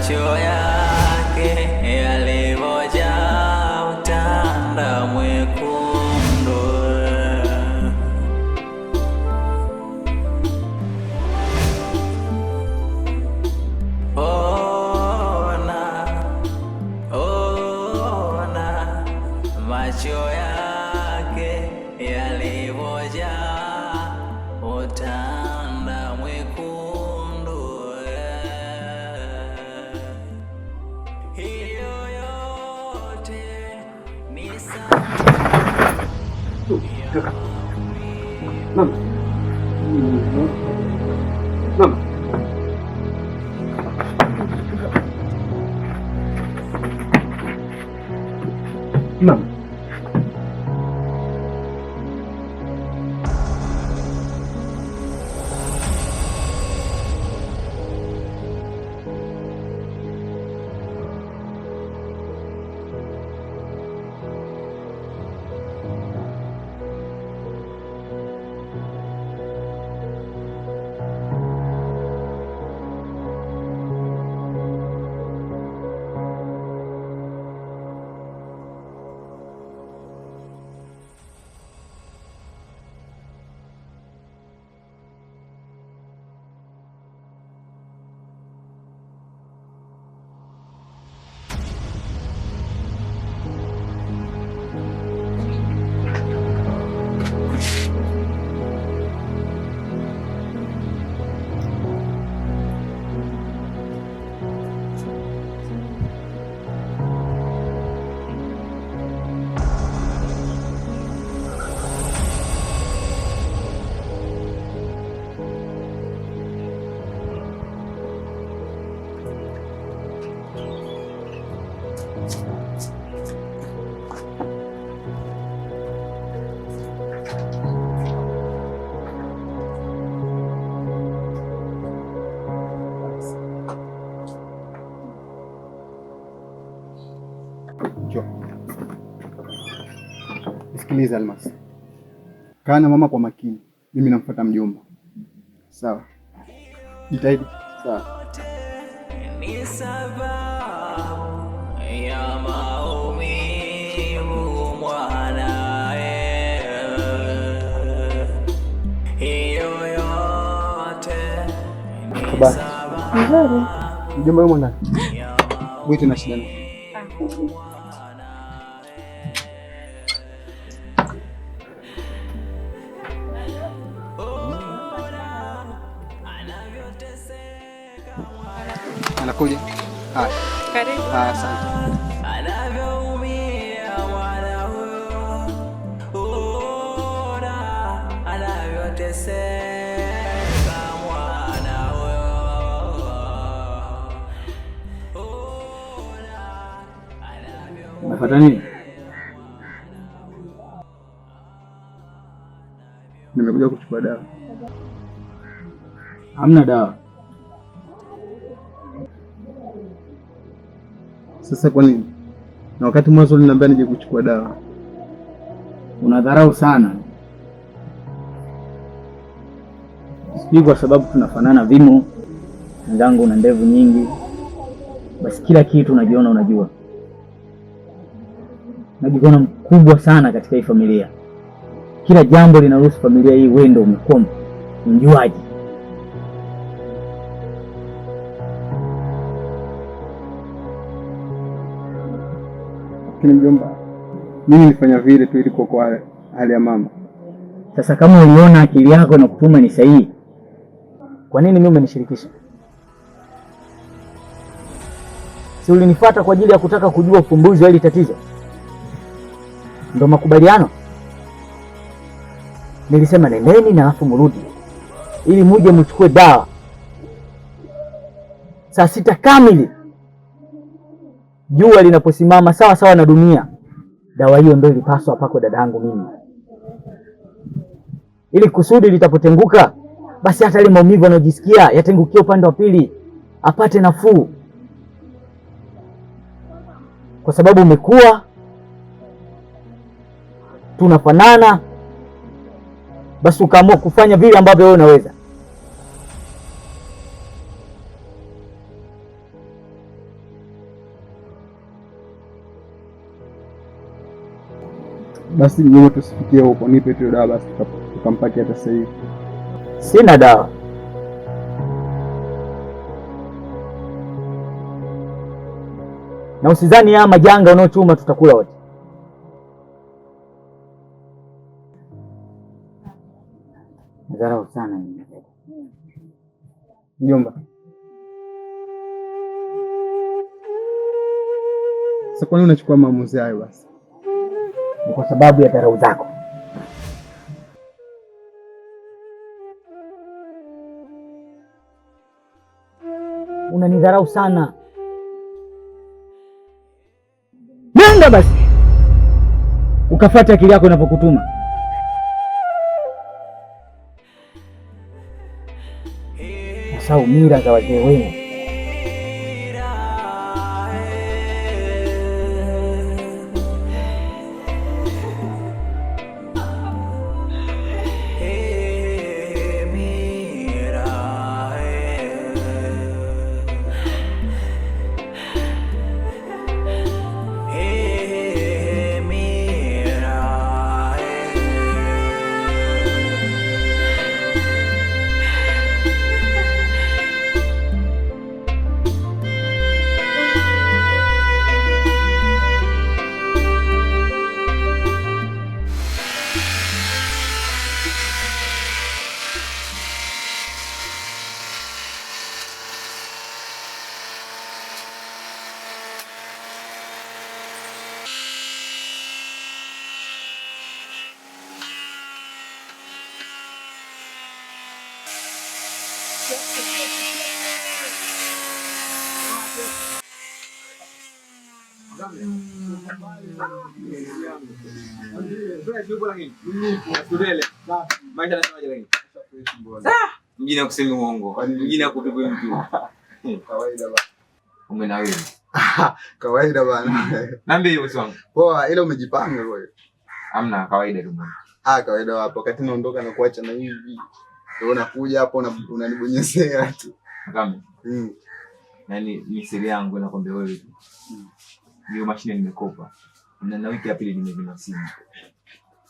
macho yake yalivyojaa utanda mwekundu. Ona, ona macho yake yalivyojaa utanda mwekundu. Hiyo yote ni Mama. Mama. Mama. Sikiliza Almas. Kaa na mama kwa makini. Mimi namfuata mjomba. Sawa. Jitahidi. Sawa. ni sababu ya maumivu mwanae. Hiyo yote ni sababu. Mjomba mwana. Wewe na shida. Anakuja. Haya. Karibu. Asante. Anavyoumia mwana huyo, anavyoteseka mwana huyo. Unafuata nini? Nimekuja kuchukua dawa. Hamna dawa. Sasa kwa nini? Na wakati mwanzo uliniambia nije kuchukua dawa. Unadharau sana. Sijui kwa sababu tunafanana vimo. Ndangu una ndevu nyingi. Basi kila kitu unajiona unajua. Unajiona mkubwa sana katika hii familia. Kila jambo linahusu familia hii wewe ndio umekuwa mjuaji. Lakini mjomba, mimi nilifanya vile tu ili kuokoa hali ya mama. Sasa kama uliona akili yako na kutuma ni sahihi, kwa nini mimi umenishirikisha? Si ulinifuata kwa ajili ya kutaka kujua ufumbuzi wa hili tatizo? Ndio makubaliano. Nilisema nendeni na afu mrudi ili muje mchukue dawa saa 6 kamili. Jua linaposimama sawa sawa na dunia, dawa hiyo ndio ilipaswa pako dadangu mimi, ili kusudi litapotenguka basi hata ile maumivu anayojisikia yatengukie upande wa pili, apate nafuu. Kwa sababu umekuwa tunafanana, basi ukaamua kufanya vile ambavyo wewe unaweza. Basi mjomba, tusifikie huko, nipe tu dawa basi tukampatia hata sasa hivi. Sina dawa. Na usizani haya majanga unaochuma tutakula wote. Dharau sana mjomba. Sasa kwa nini unachukua maamuzi hayo basi? Ni kwa sababu ya dharau zako. Unanidharau sana. Nenda basi ukafuata akili yako inapokutuma. Nasahau mila za wazee wenu. Mjini kusema uongo. Mjini akupigwe mtu. Kawaida bana. Umeona wewe? Kawaida bana. Niambie hiyo wangu. Poa, ile umejipanga wewe. Hamna, kawaida tu bwana. Kawaida hapo. Wakati naondoka na kuacha na hivi. Ndio unakuja hapo unanibonyezea tu. Kama. Yaani ni siri yangu nakwambia wewe tu. Hiyo mashine nimekopa. Na wiki ya pili nimevima simu.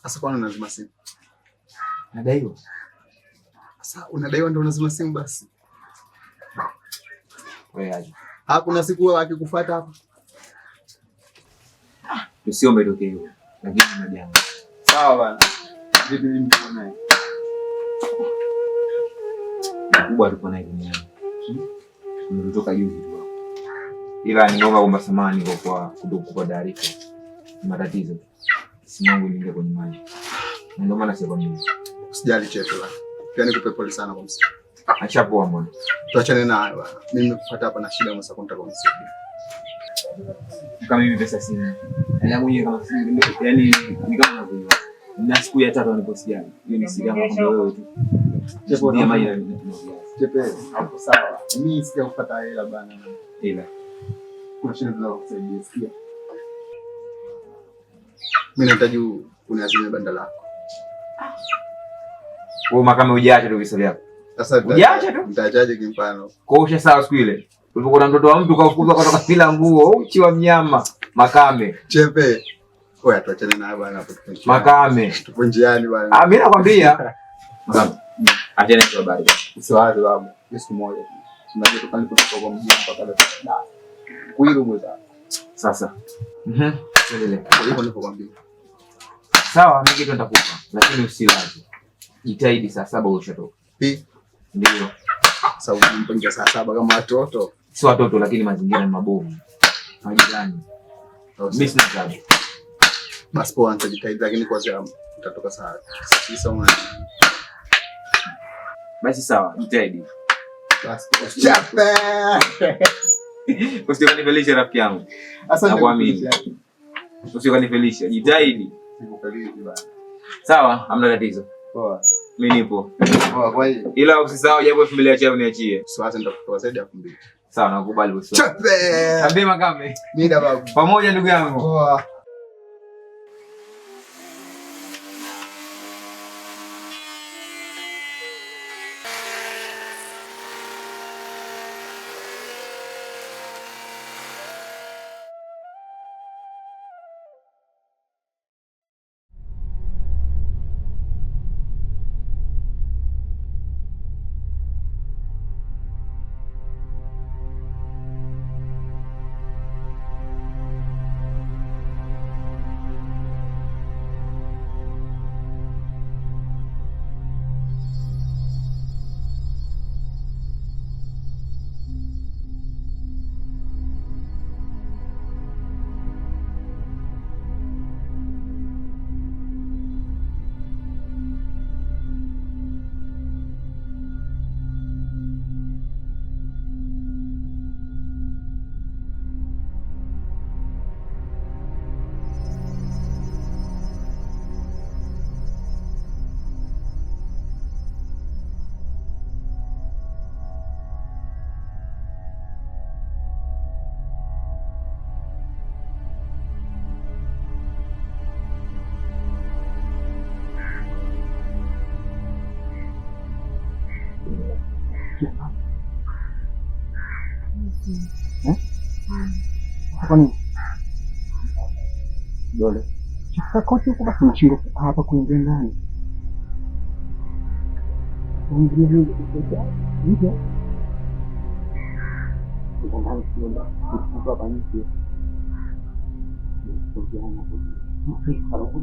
Sasa kwa nini unazima simu? Nadaiwa. Sasa unadaiwa ndio unazima simu basi. Wewe aje. Hakuna siku akikufuata hapa. Tusiombe toke hiyo. Lakini majanga. Sawa bana. Vipi mimi niko naye? Kubwa alikuwa naye duniani. Nimetoka juzi tu hapo. Ila ningeomba kwamba samani kwa kutokupa taarifa. Matatizo. Simu yangu iliingia kwenye maji. Ndio maana sasa mimi. Usijali chetu bana. Pia nikupe pole sana kwa msiba. Achapoa mbona. Tuachane nayo bana. Mimi nimekufuata hapa na shida msa kunitaka kumsaidia. Kama mimi pesa sina. Na mwenyewe kama sina. Yaani ni kama unavyoona. Na siku ya 3 niliposikia. Hiyo ni siri yangu kwa wewe tu. Chepo ni maji na Chepe hapo sawa. Mimi sija kupata hela bana. Ila kuna shida za kusaidia sikia. Mimi nahitaji uniazime banda lako. Wewe kama hujaacha tu visa vyako. Sasa hujaacha tu? Nitaachaje kimfano? Kwa hiyo sawa siku ile. Ulipokuwa na mtoto wa mtu kafukuza kutoka bila nguo, uchi wa mnyama, Makame. Chepe. Wewe tuachane naye bwana hapo tupo. Makame. Tupo njiani bwana. Mimi nakwambia. Makame. Achana hizo habari. Usiwaze babu. Siku moja. Tunajua tukalipotoka kwa mjini mpaka Dar. Kuiru mmoja. Sasa. Endelee. Hivyo nilipokuambia. Sawa, mimi kitu nitakupa, lakini usilaze. Jitahidi saa 7 ushatoka. Ndio. Sasa unampangia saa 7 kama watoto. Si watoto lakini mazingira ni mabovu. Majirani. Mimi sina sababu. Basi poa, nitajitahidi lakini kwa sababu utatoka saa 9. Basi sawa, jitahidi. Basi chape. Usikanifelisha rafiki yangu. Asante kwa mimi. Usikanifelisha, jitahidi. Sikufelisha bana. Sawa, hamna tatizo. Poa. Mimi nipo. Poa kwa hiyo. Ila usisahau jambo familia yako niachie. Siwaze nitakutoa zaidi ya 2. Sawa, nakubali bosi. Chape. Ambie Makame. Mimi na babu. Pamoja ndugu yangu. Poa. Kwa nini? Dole. Chukua koti huko basi unashindwa hapa kuingia ndani. Ndio ndio. Ndio. Ndani kidogo. Kwa hapa nje. Tukiana hapo.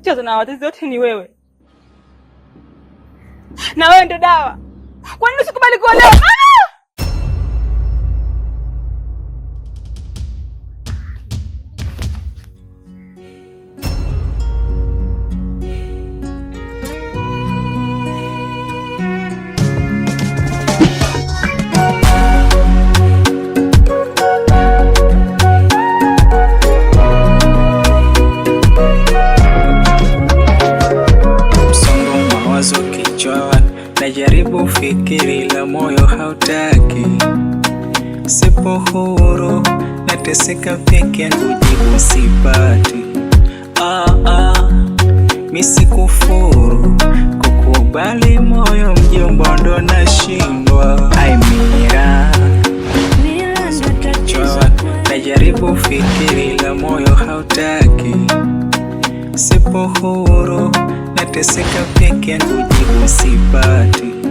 Chanzo na watezi wote ni wewe. Na wewe ndo dawa. Kwa nini usikubali kuolewa? Najaribu fikiri la moyo hautaki, sipo huru, nateseka peke yangu, jibu sipati. Misikufuru kukubali moyo mjomba, ndo nashindwa. Aimira najaribu fikiri la moyo hautaki, sipo huru, nateseka peke yangu, jibu sipati.